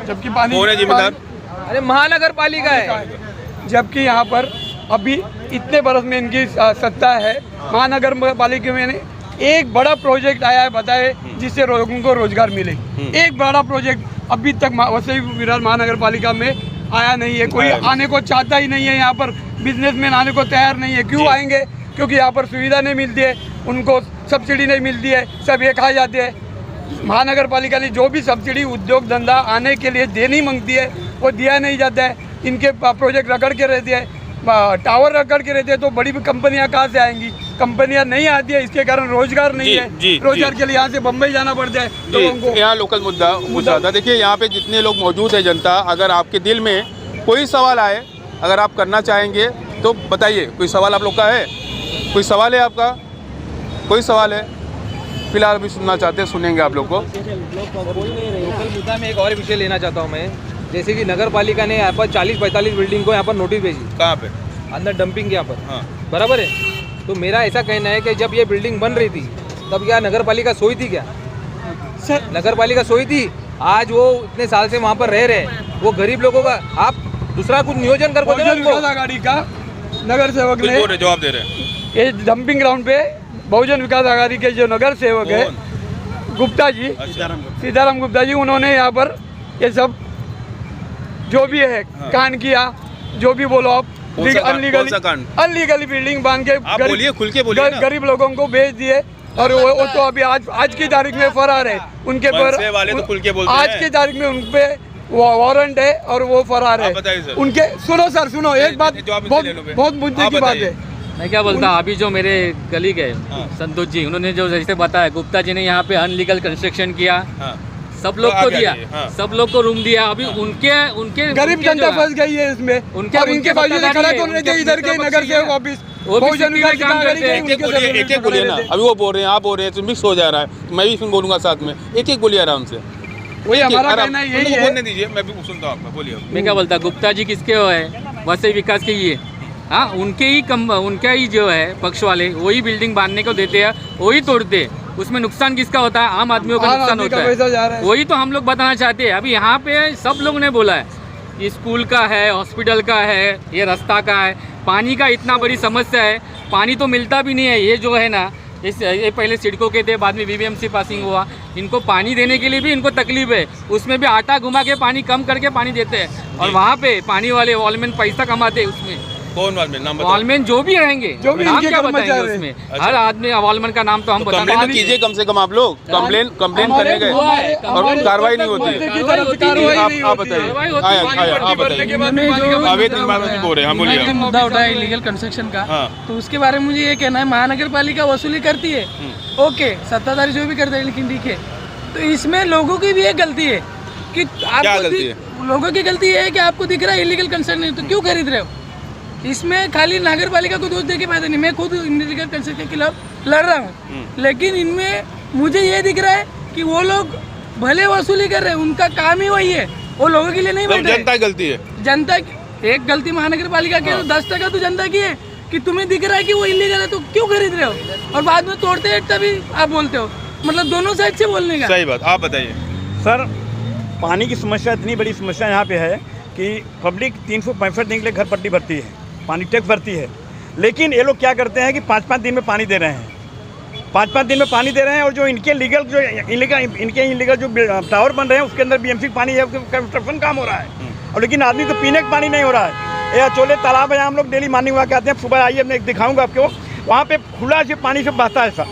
जबकि पानी
कौन है जिम्मेदार?
अरे महानगर पालिका है।
जबकि यहाँ पर अभी इतने बरस में इनकी सत्ता है, महानगर पालिका में एक बड़ा प्रोजेक्ट आया है बताए, जिससे लोगों को रोजगार मिले। एक बड़ा प्रोजेक्ट अभी तक वसई विरार महानगर पालिका में आया नहीं है, कोई आने को चाहता ही नहीं है। यहाँ पर बिजनेसमैन आने को तैयार नहीं है। क्यों आएंगे? क्योंकि यहाँ पर सुविधा नहीं मिलती है, उनको सब्सिडी नहीं मिलती है, सब ये खा जाते हैं। महानगर पालिका ने जो भी सब्सिडी उद्योग धंधा आने के लिए देनी मांगती है, वो दिया नहीं जाता है। इनके प्रोजेक्ट रगड़ के रहते हैं। टावर रख करके रहते हैं तो बड़ी कंपनियां कहाँ से आएंगी? कंपनियां नहीं आती है, इसके कारण रोजगार नहीं
जी,
है।
जी,
रोजगार
जी।
के लिए यहाँ से बम्बई जाना पड़ता है
जी,
लोगों को।
यहाँ लोकल मुद्दा पूछा था। देखिए यहाँ पे जितने लोग मौजूद है जनता, अगर आपके दिल में कोई सवाल आए, अगर आप करना चाहेंगे तो बताइए। कोई सवाल आप लोग का है? कोई सवाल है आपका? कोई सवाल है? फिलहाल अभी सुनना चाहते हैं, सुनेंगे आप लोग को।
लोकल मुद्दा में एक और विषय लेना चाहता हूँ मैं। जैसे कि नगर पालिका ने यहाँ पर 40-45 बिल्डिंग को यहाँ पर नोटिस भेजी,
कहाँ पे?
अंदर डंपिंग यहाँ पर,
हाँ।
बराबर है। तो मेरा ऐसा कहना है कि जब ये बिल्डिंग बन रही थी तब क्या नगर पालिका सोई थी क्या?
सर
नगर पालिका सोई थी? आज वो इतने साल से वहाँ पर रह रहे हैं, वो गरीब लोगों का आप दूसरा कुछ नियोजन कर पाते
बहुजन विकास आघाड़ी का नगर सेवक ने
जवाब दे रहे हैं।
ये डंपिंग ग्राउंड पे बहुजन विकास आघाड़ी के जो नगर सेवक है गुप्ता जी, सीताराम गुप्ता जी, उन्होंने यहाँ पर ये सब जो भी है कांड किया, जो भी बोलो आप,
कौन सा कांड? कौन सा कांड?
अनलीगली बिल्डिंग बांध के
आप बोलिए, खुल के बोलिए ना।
गरीब लोगों को बेच दिए और वो तो अभी आज की तारीख में फरार है। उनके
मनसे वाले तो खुल के बोलते
आज
हैं।
की तारीख में उन पे वारंट है और वो फरार है।
आप बताइए सर।
उनके सुनो सर, सुनो एक बात,
जवाब इनसे
बहुत
ले लो बे।
बहुत मुद्दे
आप
की बात
बताइए।
है।
मैं क्या बोलता, अभी जो मेरे कलीग है
हाँ।
संतोष जी, उन्होंने जो जैसे बताया गुप्ता जी ने यहाँ पे अनलीगल कंस्ट्रक्शन किया,
हाँ।
सब लोग
तो
को
आगे
दिया,
आइए, हाँ।
सब लोग को रूम दिया। अभी उनके
गरीब
उनके
जनता
जो है,
फंस गई है इसमें।
उनके-
और इनके
उनके
बाजू में
पट्टाधारी
खड़ा
है,
कौन रहते हैं?
उनके
इधर के
पट्टा
नगर
पक्षी
सेवक
है।
ऑफिस,
वो भी
बहुजन
सिटी
विकास
में काम
आघाड़ी
करते हैं।
के
एक एक बोलिए ना। अभी वो बोल रहे हैं, आप बोल रहे हैं, तो मिक्स हो जा रहा है। मैं भी इसमें बोलूंगा साथ में। एक एक बोलिए आराम से।
वही हमारा
आराम-
कहना
उन
यही
लोगों को
है।
बोलने दीजिए, मैं भी सुनता हूँ आपका। बोलिए।
मैं क्या बोलता, गुप्ता जी किसके वो है? वैसे विकास के ही है। हाँ, उनका ही जो है पक्ष वाले वही बिल्डिंग बांधने को देते हैं, वही तोड़ते हैं। उसमें नुकसान किसका होता है? आम आदमियों का
आम
नुकसान
आदमी का
होता
पैसा जा रहा
है।
है।
वही तो हम लोग बताना चाहते हैं। अभी यहाँ पे सब लोगों ने बोला है, स्कूल का है, हॉस्पिटल का है, ये रास्ता का है, पानी का इतना बड़ी समस्या है। पानी तो मिलता भी नहीं है। ये जो है ना, ये पहले सिडको के थे, बाद में बीबीएमसी पासिंग हुआ। इनको पानी देने के लिए भी इनको तकलीफ है। उसमें भी आटा घुमा के पानी कम करके पानी देते हैं। और वहाँ पे पानी वाले वॉलमैन पैसा कमाते हैं उसमें।
कौन वालमैन? नाम बताओ।
वॉलमैन जो भी रहेंगे,
जो भी
नाम
इनके
क्या बताएंगे
कर्मचारी
उसमें?
अच्छा।
हर आदमी वॉलमैन का नाम तो हम
तो
बता
कंप्लेन तो
नहीं
कीजिए कम से कम आप लोग। कंप्लेन
हमारे-
करने गए
हमारे-
और
हमारे
कार्रवाई नहीं होती
मंत्री
है।
की तरफ से कार्रवाई नहीं
आप
होती है।
कार्रवाई
बताइए।
होती है।
आया, आप
भरने के
बताइए।
बाद
में
पानी
जो
का
अवैध निर्माण की बोल रहे हैं, हम बोलिए।
जो मुद्दा उठा है इलीगल कंस्ट्रक्शन का,
हाँ।
तो उसके बारे में मुझे ये कहना है, महानगर पालिका वसूली करती है, ओके, सत्ताधारी जो भी करते हैं, लेकिन ठीक है, तो इसमें लोगों की भी एक गलती है कि आपको
गलती
लोगों की गलती है कि आपको दिख रहा है इलीगल कंस्ट्रक्शन, तो क्यों खरीद रहे हो? इसमें खाली नगर पालिका को दोष दे के फायदा नहीं। मैं खुद इलीगल कंस्ट्रक्शन के खिलाफ लड़ रहा हूँ, लेकिन इनमें मुझे ये दिख रहा है कि वो लोग भले वसूली कर रहे हैं, उनका काम ही वही है, वो लोगों के लिए नहीं बैठ रहे।
जनता की गलती है।
जनता एक गलती महानगर पालिका की है, 10% तो जनता की है कि तुम्हें दिख रहा है कि वो इलीगल है, तो क्यों खरीद रहे हो? और बाद में तोड़ते हैं तभी आप बोलते हो। मतलब दोनों साइड से बोलने का।
सही बात। आप बताइए।
सर, पानी की समस्या इतनी बड़ी समस्या यहाँ पे है कि पब्लिक 365 दिन के लिए घर पट्टी भरती है, पानी टैक्स भरती है, लेकिन ये लोग क्या करते हैं कि 5-5 दिन में पानी दे रहे हैं। 5-5 दिन में पानी दे रहे हैं और जो इनके इलीगल जो टावर बन रहे हैं उसके अंदर बीएमसी पानी है, कंस्ट्रक्शन काम हो रहा है, और लेकिन आदमी को पीने का पानी नहीं हो रहा है। ये अचोले तालाब है, हम लोग डेली मॉर्निंग वॉक आते हैं, सुबह आइए मैं दिखाऊंगा आपको। वहाँ पे खुला से पानी से बहता है सर,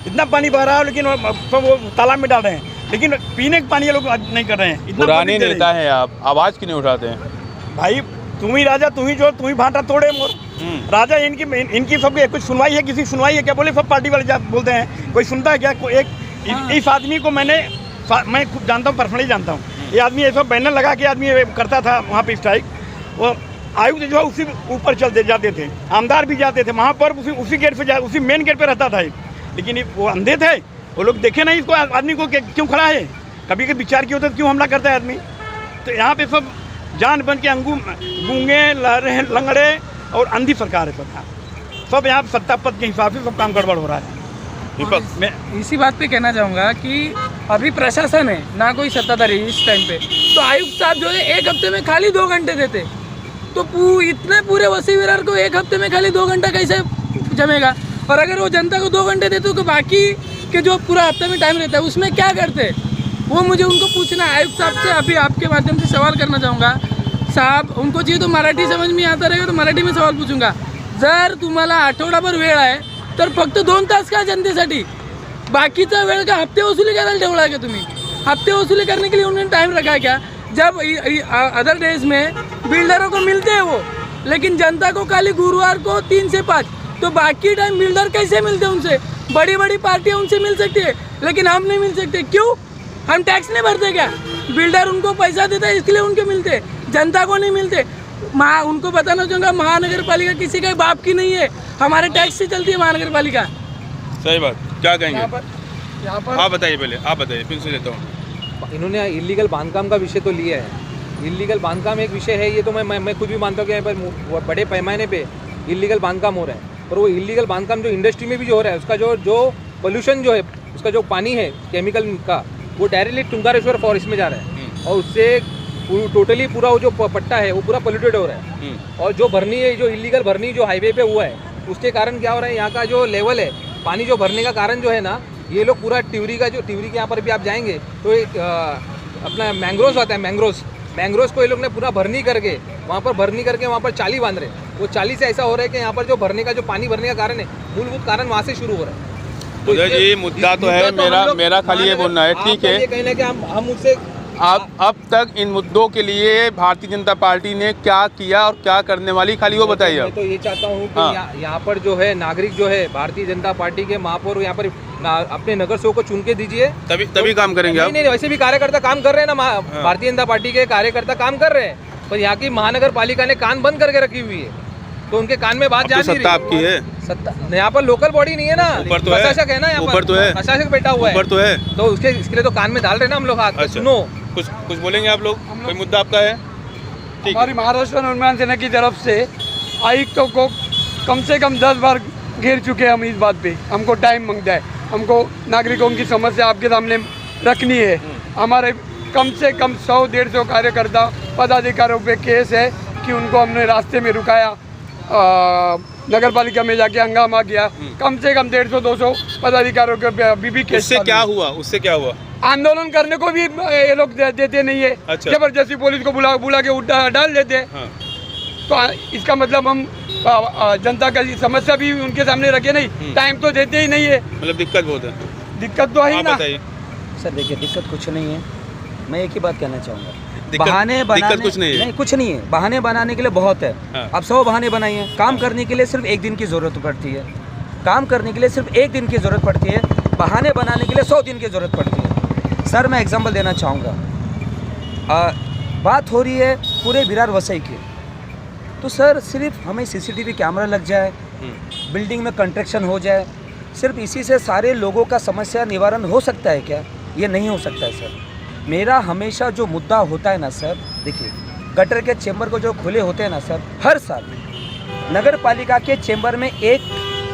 इतना पानी बह रहा है, लेकिन वो तालाब में डाल रहे हैं, लेकिन पीने का पानी ये लोग नहीं कर रहे हैं। इतना
पुराने
पानी दे रहे
नेता हैं आप, आवाज़ क्यों नहीं उठाते हैं?
हैं। भाई तुम ही राजा, तुम ही जो, तुम ही भाटा तोड़े मोर राजा। इनकी सबकी कुछ सुनवाई है? किसी सुनवाई है क्या? बोले सब पार्टी वाले बोलते हैं, कोई सुनता है क्या? इस आदमी को मैं खुद जानता हूँ, पर्सनली जानता हूँ। ये आदमी ऐसा बैनर लगा के आदमी करता था वहाँ पे स्ट्राइक। वो आयुक्त जो है उसी ऊपर चलते जाते थे, आमदार भी जाते थे वहाँ पर, उसी गेट पे उसी मेन गेट पे रहता था। लेकिन वो अंधे थे, वो लोग देखे नहीं इसको, आदमी को क्यों खड़ा है। कभी कभी विचार किया होता तो क्यों हमला करता है आदमी। तो यहाँ पे सब जान बन के गूंगे, लहरे, लंगड़े और अंधी सरकार है सब यहाँ सत्ता पद के हिसाब से सब काम गड़बड़ हो रहा है।
मैं इसी बात पे कहना चाहूँगा कि अभी प्रशासन है ना, कोई सत्ताधारी इस टाइम पे, तो आयुक्त साहब जो है 1 हफ्ते में खाली 2 घंटे देते, तो इतने पूरे वसी विरार को 1 हफ्ते में खाली 2 घंटा कैसे जमेगा? और अगर वो जनता को 2 घंटे देते तो बाकी के जो पूरा हफ्ते में टाइम रहता है उसमें क्या करते? वो मुझे उनको पूछना है आयुक्त साहब से। अभी आपके माध्यम से सवाल करना चाहूँगा साहब, उनको चाहिए तो मराठी समझ में आता रहेगा तो मराठी में सवाल पूछूंगा। जर तुम्हाला आठवडाभर वेळ आहे तर फक्त 2 तास का जनतेसाठी, बाकीचा वेळ का हफ्ते वसूली करायला ठेवला है क्या तुम्ही? हफ्ते वसूली करने के लिए उन्होंने टाइम रखा है क्या? जब अदर डेज में बिल्डरों को मिलते हैं वो लेकिन जनता को खाली गुरुवार को 3 से 5, तो बाकी टाइम बिल्डर कैसे मिलते उनसे? बड़ी बड़ी पार्टियां उनसे मिल सकती है, लेकिन हम नहीं मिल सकते। क्यों? हम टैक्स नहीं भरते क्या? बिल्डर उनको पैसा देता है, इसके लिए उनके मिलते, जनता को नहीं मिलते। उनको बताना चाहूँगा, महानगर पालिका किसी का बाप की नहीं है, हमारे टैक्स से चलती है महानगर पालिका।
सही बात, क्या कहेंगे?
यहाँ पर
आप बताइए, पहले आप बताइए, फिर से लेता हूँ।
इन्होंने इलीगल बांधकाम का विषय तो लिया है। इलीगल बांधकाम एक विषय है, ये तो मैं खुद भी मानता हूँ कि यहाँ पर बड़े पैमाने पे इलीगल बांधकाम हो रहा है। और वो इलीगल बांधकाम जो इंडस्ट्री में भी जो हो रहा है, उसका जो पोल्यूशन जो है, उसका जो पानी है केमिकल का, वो डायरेक्टली टुंकारेश्वर फॉरेस्ट में जा रहा है और उससे टोटली पूरा वो जो पट्टा है वो पूरा पोल्यूटेड हो रहा है। और जो भरनी है, जो इलीगल भरनी जो हाईवे पे हुआ है, उसके कारण क्या हो रहा है, यहाँ का जो लेवल है पानी जो भरने का कारण जो है ना, ये लोग पूरा टिवरी के यहाँ पर भी आप जाएंगे तो एक अपना मैंग्रोव्स आता है, मैंग्रोव्स को ये लोग ने पूरा भरनी करके वहाँ पर चाली बांध रहे। वो चाली से ऐसा हो रहा है कि यहाँ पर जो भरने का जो पानी भरने का कारण है, मूलभूत कारण वहाँ से शुरू हो रहा है।
तो ये मुद्दा तो है, मेरा खाली ये बोलना है, ठीक है,
कहना है कि हम उससे
अब तक इन मुद्दों के लिए भारतीय जनता पार्टी ने क्या किया और क्या करने वाली, खाली वो बताइए।
मैं तो ये चाहता हूँ कि यहाँ पर जो है नागरिक जो है भारतीय जनता पार्टी के महापौर यहाँ पर अपने नगर सेवक को चुन के दीजिए,
तभी काम करेंगे आप।
नहीं, वैसे भी कार्यकर्ता काम कर रहे हैं ना, भारतीय जनता पार्टी के कार्यकर्ता काम कर रहे हैं, पर यहाँ की महानगर पालिका ने कान बंद करके रखी हुई है, तो उनके कान में बात जा नहीं रही।
सत्ता आपकी है,
सत्ता यहाँ पर लोकल बॉडी नहीं है ना,
ऊपर तो है,
प्रशासक है ना, यहाँ
ऊपर तो है,
प्रशासक बैठा हुआ है,
ऊपर तो है,
तो इसके लिए तो कान में डाल रहे ना हम लोग हाथ। सुनो,
कुछ बोलेंगे आप लोग? कोई मुद्दा आपका है? ठीक।
हमारी महाराष्ट्र निर्माण सेना की तरफ से आयुक्तों को कम से कम 10 बार घेर चुके हैं हम इस बात पे। हमको टाइम मांगता है, हमको नागरिकों की समस्या आपके सामने रखनी है। हमारे कम से कम 100-150 कार्यकर्ता पदाधिकारियों पे केस है कि उनको हमने रास्ते में रुकाया, नगर पालिका में जाके हंगामा किया। कम से कम 150-200 पदाधिकारियों के अभी भी केस।
उससे क्या हुआ?
आंदोलन करने को भी ये लोग देते नहीं है।
अच्छा।
जबरदस्ती पुलिस को बुला के डाल देते हैं।
हाँ।
तो इसका मतलब हम जनता का समस्या भी उनके सामने रखे नहीं, टाइम तो देते ही नहीं है।
मतलब दिक्कत बहुत है।
दिक्कत तो है ही ना।
सर देखिए, दिक्कत कुछ नहीं है, मैं एक ही बात कहना चाहूँगा,
दिक्कत कुछ नहीं है।
नहीं, कुछ नहीं है, बहाने बनाने के लिए बहुत है।
हाँ।
अब 100 बहाने बनाइए, काम करने के लिए सिर्फ एक दिन की ज़रूरत पड़ती है, काम करने के लिए सिर्फ एक दिन की ज़रूरत पड़ती है, बहाने बनाने के लिए 100 दिन की ज़रूरत पड़ती है। सर मैं एग्जांपल देना चाहूँगा, बात हो रही है पूरे विरार वसई की, तो सर सिर्फ हमें सीसीटीवी कैमरा लग जाए, बिल्डिंग में कंस्ट्रक्शन हो जाए, सिर्फ इसी से सारे लोगों का समस्या निवारण हो सकता है क्या? ये नहीं हो सकता है सर। मेरा हमेशा जो मुद्दा होता है ना सर, देखिए गटर के चेंबर को जो खुले होते हैं ना सर, हर साल नगर पालिका के चेंबर में एक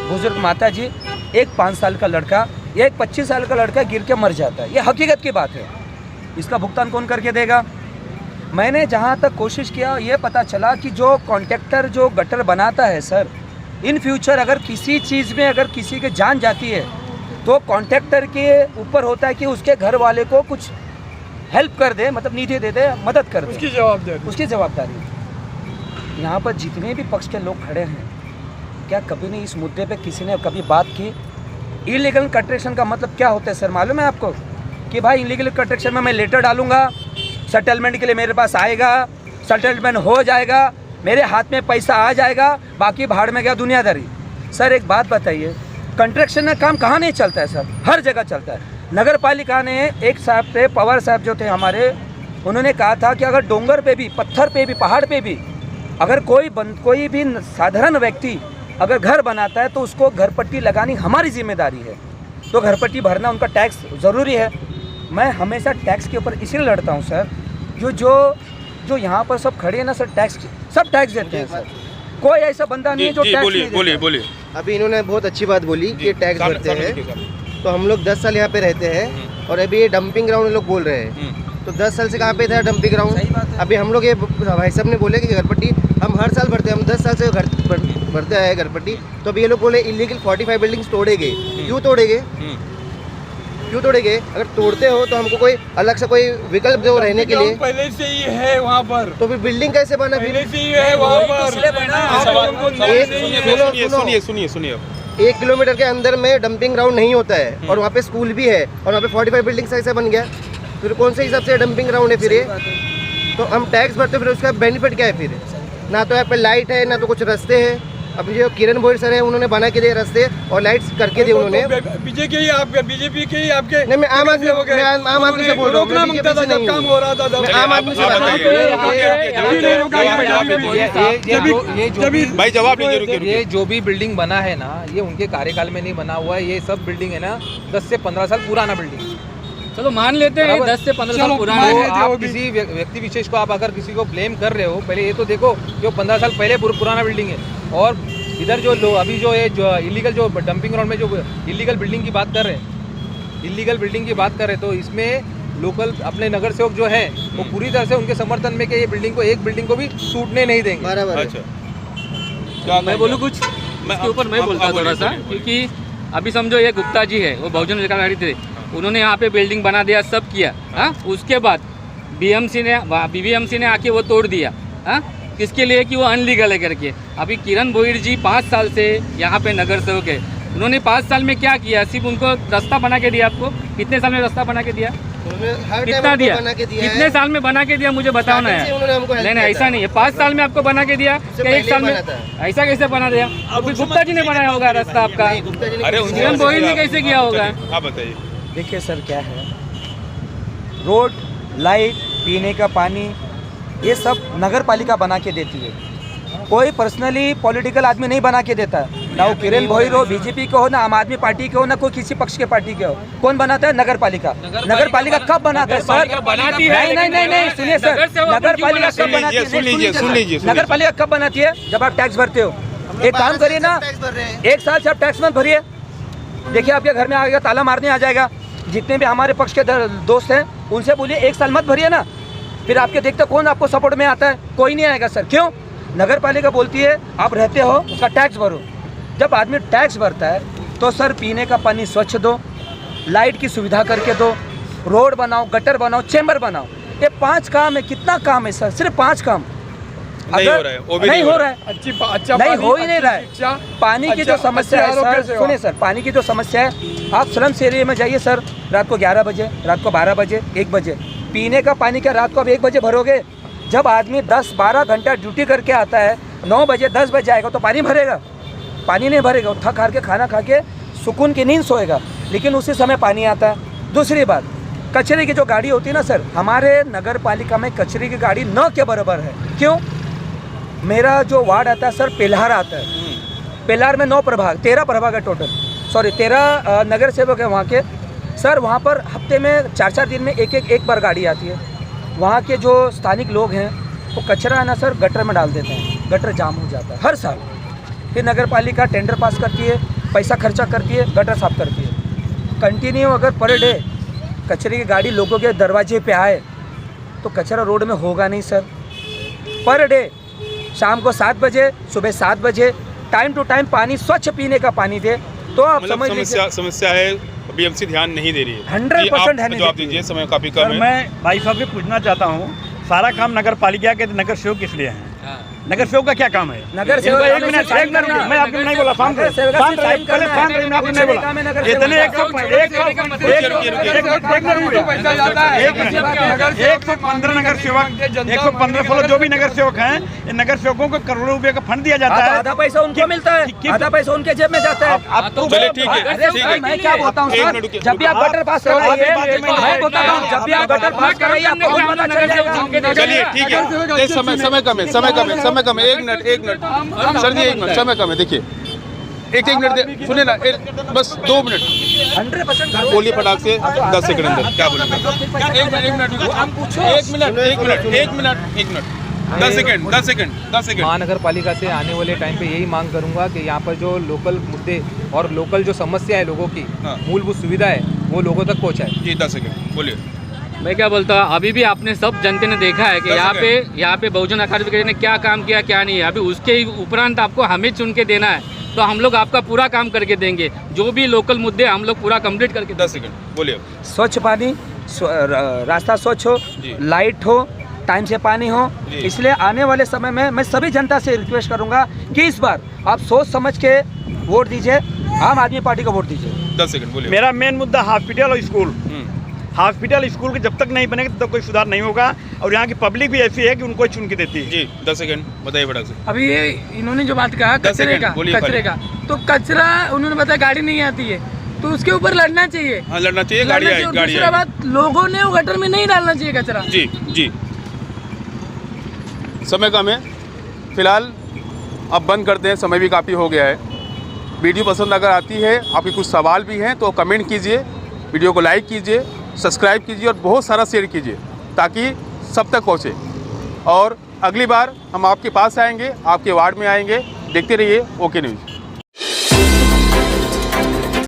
बुजुर्ग माता जी, एक 5 साल का लड़का या एक 25 साल का लड़का गिर के मर जाता है। ये हकीकत की बात है। इसका भुगतान कौन करके देगा? मैंने जहाँ तक कोशिश किया, ये पता चला कि जो कॉन्ट्रैक्टर जो गटर बनाता है सर, इन फ्यूचर अगर किसी चीज़ में अगर किसी की जान जाती है तो कॉन्ट्रैक्टर के ऊपर होता है कि उसके घर वाले को कुछ हेल्प कर दे, मतलब निधि दे दे, मदद कर दे, उसकी जवाबदारी। यहाँ पर जितने भी पक्ष के लोग खड़े हैं, क्या कभी नहीं इस मुद्दे पे किसी ने कभी बात की? इलीगल कंस्ट्रक्शन का मतलब क्या होता है सर, मालूम है आपको? कि भाई इलीगल कंस्ट्रक्शन में मैं लेटर डालूंगा, सेटलमेंट के लिए मेरे पास आएगा, सेटलमेंट हो जाएगा, मेरे हाथ में पैसा आ जाएगा, बाकी भाड़ में गया दुनियादारी। सर एक बात बताइए, कंस्ट्रक्शन का काम कहाँ नहीं चलता है सर? हर जगह चलता है। नगर पालिका ने एक साहब थे, पवार साहब जो थे हमारे, उन्होंने कहा था कि अगर डोंगर पे भी, पत्थर पे भी, पहाड़ पे भी अगर कोई भी साधारण व्यक्ति अगर घर बनाता है तो उसको घर पट्टी लगानी हमारी जिम्मेदारी है। तो घर पट्टी भरना, उनका टैक्स ज़रूरी है। मैं हमेशा टैक्स के ऊपर इसलिए लड़ता हूँ सर, जो यहाँ पर सब खड़े हैं ना सर, सब टैक्स देते हैं सर। कोई ऐसा बंदा नहीं है जो टैक्स नहीं देता।
बोलिए।
अभी इन्होंने बहुत अच्छी बात बोली कि टैक्स भरते हैं। तो हम लोग 10 साल यहाँ पे रहते हैं और अभी ये डंपिंग ग्राउंड लोग बोल रहे हैं। तो 10 साल से कहाँ पे था डंपिंग ग्राउंड? अभी हम लोग ये भाई साहब ने बोले कि घर पट्टी हम हर साल भरते हैं, हम 10 साल से घर भरते आए घर पट्टी। तो अभी ये लोग बोले इलीगल 45 बिल्डिंग्स तोड़ेंगे। क्यों तोड़ेंगे? अगर तोड़ते हो तो हमको कोई अलग से कोई विकल्प दो रहने के लिए।
पहले से ही है वहाँ पर,
तो फिर बिल्डिंग कैसे बना?
पहले से ही है वहाँ पर।
सुनिए।
1 किलोमीटर के अंदर में डंपिंग ग्राउंड नहीं होता है और वहाँ पे स्कूल भी है और वहाँ पे 45 बिल्डिंग्स ऐसे बन गया, फिर कौन से हिसाब से डंपिंग ग्राउंड है? फिर ये तो हम टैक्स भरते, फिर उसका बेनिफिट क्या है? फिर ना तो यहाँ पे लाइट है, ना तो कुछ रास्ते हैं। अभी जो किरण भोईर सर है उन्होंने बना के दिए रास्ते और लाइट्स करके दिए उन्होंने।
बीजेपी ही आपके, बीजेपी के ही आपके
नहीं, मैं आम आदमी से बोल रहा हूँ।
रोकना मांगता था जब काम हो रहा था,
मैं आम आदमी से बात कर
भाई जवाब लीजिए।
ये जो भी बिल्डिंग बना है ना, ये उनके कार्यकाल में नहीं बना हुआ है। ये सब बिल्डिंग है ना 10 से 15 साल पुराना बिल्डिंग।
चलो मान लेते हैं 10 से 15 साल पुराना है।
तो आप किसी व्यक्ति विशेष को आप अगर किसी को ब्लेम कर रहे हो, पहले ये तो देखो जो 15 साल पहले पुराना बिल्डिंग है। और इधर जो अभी जो है जो इलीगल जो डंपिंग ग्राउंड में जो इलीगल बिल्डिंग की बात कर रहे हैं, इलीगल बिल्डिंग की बात कर रहे हैं, तो इसमें लोकल अपने नगर सेवक जो है वो पूरी तरह से उनके समर्थन में कि ये बिल्डिंग को, एक बिल्डिंग को भी टूटने नहीं देंगे।
बराबर।
अच्छा,
मैं बोलूँ कुछ इसके ऊपर? मैं बोलता थोड़ा सा, क्योंकि अभी समझो ये गुप्ता जी है, वो बहुजन अधिकारी थे, उन्होंने यहाँ पे बिल्डिंग बना दिया, सब किया। हाँ, उसके बाद बीबीएमसी ने आके वो तोड़ दिया। हाँ, किसके लिए? कि वो अनलीगल है करके। अभी किरण भोईर जी 5 साल से यहाँ पे नगर सेवक है। उन्होंने 5 साल में क्या किया? सिर्फ उनको रास्ता बना के दिया। आपको कितने साल में रास्ता बना के दिया? कितना दिया? कितने साल में बना के दिया मुझे बताओ ना यार। नहीं, ऐसा नहीं है। 5 साल में आपको बना के दिया क्या 1 साल में? ऐसा कैसे बना दिया? अभी गुप्ता जी ने बनाया होगा रास्ता आपका।
अरे
किरण भोईर ने कैसे किया होगा?
आप बताइए।
देखिए सर, क्या है, रोड, लाइट, पीने का पानी, ये सब नगर पालिका बना के देती है। कोई पर्सनली पॉलिटिकल आदमी नहीं बना के देता है। ना वो किरण भोईर हो, बीजेपी के हो, ना आम आदमी पार्टी के हो, ना कोई किसी पक्ष के पार्टी के हो। कौन बनाता है? नगर पालिका। नगर पालिका कब बनाता है सर?
बनाती है।
नहीं, सुनिए सर, नगर पालिका कब बनाती है?
सुन लीजिए।
नगर पालिका कब बनाती है? जब आप टैक्स भरते हो। एक काम करिए ना, 1 साल से आप टैक्स मत भरिए, देखिए आपके घर में आ गया, ताला मारने आ जाएगा। जितने भी हमारे पक्ष के दोस्त हैं उनसे बोलिए 1 साल मत भरिए ना, फिर आपके देखते कौन आपको सपोर्ट में आता है? कोई नहीं आएगा सर। क्यों? नगर पालिका बोलती है आप रहते हो, उसका टैक्स भरो। जब आदमी टैक्स भरता है तो सर पीने का पानी स्वच्छ दो, लाइट की सुविधा करके दो, रोड बनाओ, गटर बनाओ, चैम्बर बनाओ। ये 5 काम है। कितना काम है सर? सिर्फ 5 काम
नहीं हो रहा है, वो भी
नहीं हो रहा है।
अच्छा
नहीं हो ही नहीं रहा है। पानी की जो समस्या है सर, सुनिए सर, पानी की जो समस्या है, आप स्लम्स एरिया में जाइए सर, रात को 11 बजे, रात को 12 बजे, 1 बजे पीने का पानी क्या रात को आप 1 बजे भरोगे? जब आदमी 10-12 घंटा ड्यूटी करके आता है, 9 बजे 10 बजे आएगा तो पानी भरेगा? पानी नहीं भरेगा। थक हार के खाना खा के सुकून की नींद सोएगा, लेकिन उसी समय पानी आता है। दूसरी बात, कचरे की जो गाड़ी होती है ना सर, हमारे नगर पालिका में कचरे की गाड़ी न के बराबर है। क्यों? मेरा जो वार्ड आता है सर, पेल्हार आता है। पेल्हार में 9 प्रभाग, 13 प्रभाग है टोटल, सॉरी 13 नगर सेवक है वहाँ के सर। वहाँ पर हफ्ते में 4-4 दिन में एक बार गाड़ी आती है। वहाँ के जो स्थानिक लोग हैं वो कचरा है ना सर गटर में डाल देते हैं, गटर जाम हो जाता है हर साल। फिर नगर पालिका टेंडर पास करती है, पैसा खर्चा करती है, गटर साफ करती है। कंटिन्यू अगर पर डे कचरे की गाड़ी लोगों के दरवाजे पे आए तो कचरा रोड में होगा नहीं सर। पर डे शाम को 7 बजे, सुबह 7 बजे टाइम टू टाइम पानी, स्वच्छ पीने का पानी दे तो आप समझ लीजिए।
समस्या है, बीएमसी ध्यान नहीं दे रही है।
100% ध्यान
जवाब दीजिए, समय काफी कम
सर,
है।
मैं भाई साहब से पूछना चाहता हूँ, सारा काम नगर पालिका के नगर सेवक किस लिए हैं? नगर सेवक का क्या काम है?
नगर सेवक
एक मिनट मैं आपको नहीं बोला, शांत रहिए, पहले शांत रहिए, मैं आपको नहीं बोला। इतने 115 नगर सेवक, 115 जो भी नगर सेवक हैं, इन नगर सेवकों को करोड़ों रुपए का फंड दिया जाता है।
आधा पैसा उनको मिलता है, आधा पैसा उनके जेब में जाता है।
चलिए ठीक है,
अरे मैं क्या बोलता हूँ सर, जब भी आप गटर पास कराइए, मैं बोलता हूँ जब भी आप गटर पास कराइए आपको पता चल जाएगा।
चलिए ठीक है, समय कम है, समय कम है। 1 मिनट सर जी, 1 मिनट, समय कम है। देखिए एक मिनट सुनिए ना, बस 2 मिनट
100%
बोलिए फटाक से, 10 सेकंड अंदर क्या बोलेंगे? 1 मिनट 10 सेकंड।
महानगर पालिका से आने वाले टाइम पे यही मांग करूंगा कि यहाँ पर जो लोकल मुद्दे और लोकल जो समस्या है लोगों की, मूलभूत सुविधा है, वो लोगों तक पहुँचाए।
जी 10 सेकंड बोलिए।
मैं क्या बोलता हूँ, अभी भी आपने सब जनता ने देखा है कि यहाँ पे बहुजन अखाड़ा ने क्या काम किया क्या नहीं है। अभी उसके उपरांत आपको हमें चुन के देना है, तो हम लोग आपका पूरा काम करके देंगे। जो भी लोकल मुद्दे हम लोग पूरा कंप्लीट करके।
10 सेकंड बोलिए।
स्वच्छ पानी, रास्ता स्वच्छ हो, लाइट हो, टाइम से पानी हो। इसलिए आने वाले समय में मैं सभी जनता से रिक्वेस्ट करूंगा कि इस बार आप सोच समझ के वोट दीजिए, आम आदमी पार्टी को वोट दीजिए।
10 सेकंड बोलिए।
मेरा मेन मुद्दा हॉस्पिटल और स्कूल। हॉस्पिटल स्कूल के जब तक नहीं बनेगा तब तक कोई सुधार नहीं होगा। और यहाँ की पब्लिक भी ऐसी है कि उनको चुन के देती है।
जी 10 सेकंड बताइए बड़ा से।
अभी ये इन्होंने जो बात कहा
10
कचरे
सेकंड,
का,
बोलिए
कचरे का, तो कचरा उन्होंने बताया गाड़ी नहीं आती है, तो उसके ऊपर लड़ना चाहिए।
हाँ लड़ना चाहिए, गाड़ी
लड़ना
आई,
चाहिए। और
गाड़ी
दूसरा
आई।
बात, लोगों ने वो गटर में नहीं डालना चाहिए कचरा।
जी जी समय कम है, फिलहाल अब बंद करते हैं, समय भी काफ़ी हो गया है। वीडियो पसंद अगर आती है, आपके कुछ सवाल भी हैं तो कमेंट कीजिए, वीडियो को लाइक कीजिए, सब्सक्राइब कीजिए और बहुत सारा शेयर कीजिए ताकि सब तक पहुँचे। और अगली बार हम आपके पास आएंगे, आपके वार्ड में आएंगे। देखते रहिए ओके न्यूज़।